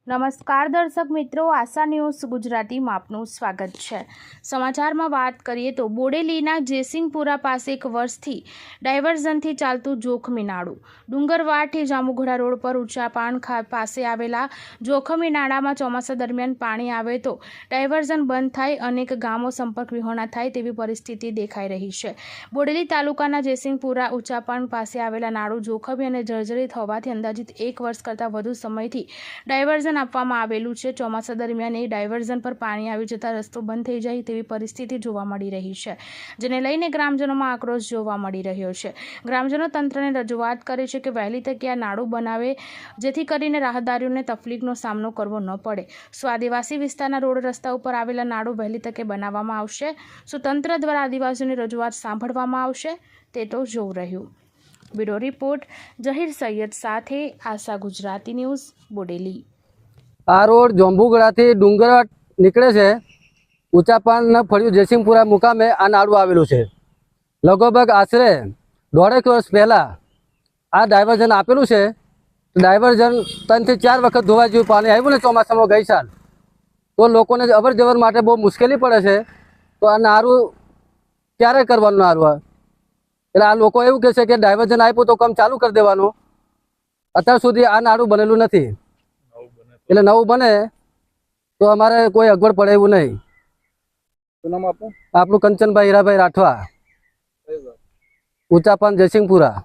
નમસ્કાર દર્શક મિત્રો, આશા ન્યૂઝ ગુજરાતીમાં આપનું સ્વાગત છે। સમાચારમાં વાત કરીએ તો બોડેલીના જયસિંહપુરા પાસે એક વર્ષથી ડાયવર્ઝનથી ચાલતું જોખમી નાળું ડુંગરવાડથી જાંબુઘોડા રોડ પર ઊંચા પાણ પાસે આવેલા જોખમી નાળામાં ચોમાસા દરમિયાન પાણી આવે તો ડાયવર્ઝન બંધ થાય અનેક ગામો સંપર્ક વિહોણા થાય તેવી પરિસ્થિતિ દેખાઈ રહી છે। બોડેલી તાલુકાના જયસિંહપુરા ઊંચા પાણ પાસે આવેલા નાળું જોખમી અને જર્જરિત હોવાથી અંદાજિત 1 વર્ષ કરતાં વધુ સમયથી ડાયવર્ઝન આપવામાં આવેલું છે। ચોમાસા દરમિયાન એ ડાયવર્ઝન પર પાણી આવી જતા રસ્તો બંધ થઈ જાય તેવી પરિસ્થિતિ જોવા મળી રહી છે, જેને લઈને ગ્રામજનોમાં આક્રોશ જોવા મળી રહ્યો છે। ગ્રામજનો તંત્રને રજૂઆત કરે છે કે વહેલી તકે આ નાળું બનાવે જેથી કરીને રાહદારીઓને તકલીફનો સામનો કરવો ન પડે। આદિવાસી વિસ્તારના રોડ રસ્તા ઉપર આવેલા નાળું વહેલી તકે બનાવવામાં આવશે। તંત્ર દ્વારા આદિવાસીઓની રજૂઆત સાંભળવામાં આવશે તે તો જોવું રહ્યું। બ્યુરો રિપોર્ટ જહીર સૈયદ સાથે આશા ગુજરાતી ન્યૂઝ બોડેલી। આ રોડ જાંબુઘોડાથી ડુંગરવાડ નીકળે છે। ઊંચા પાન ફળિયું જયસિંહપુરા મુકામે આ નાળું આવેલું છે। લગભગ આશરે 1.5 વર્ષ પહેલાં આ ડાયવર્ઝન આપેલું છે। ડાયવર્ઝન 3 થી 4 વખત ધોવા જેવું પાણી આવ્યું ને ચોમાસામાં ગઈ સાલ, તો લોકોને અવર જવર માટે બહુ મુશ્કેલી પડે છે। તો આ નાળું ક્યારે કરવાનું નાળું? એટલે આ લોકો એવું કહે છે કે ડાયવર્ઝન આપ્યું તો કામ ચાલુ કરી દેવાનું। અત્યાર સુધી આ નાળું બનેલું નથી, એટલે નવું બને તો અમારે કોઈ અગવડ પડે એવું નહીં। શું નામ આપનું? આપણું કંચનભાઈ હીરાભાઈ રાઠવા, ઊંચા પાન જયસિંહપુરા।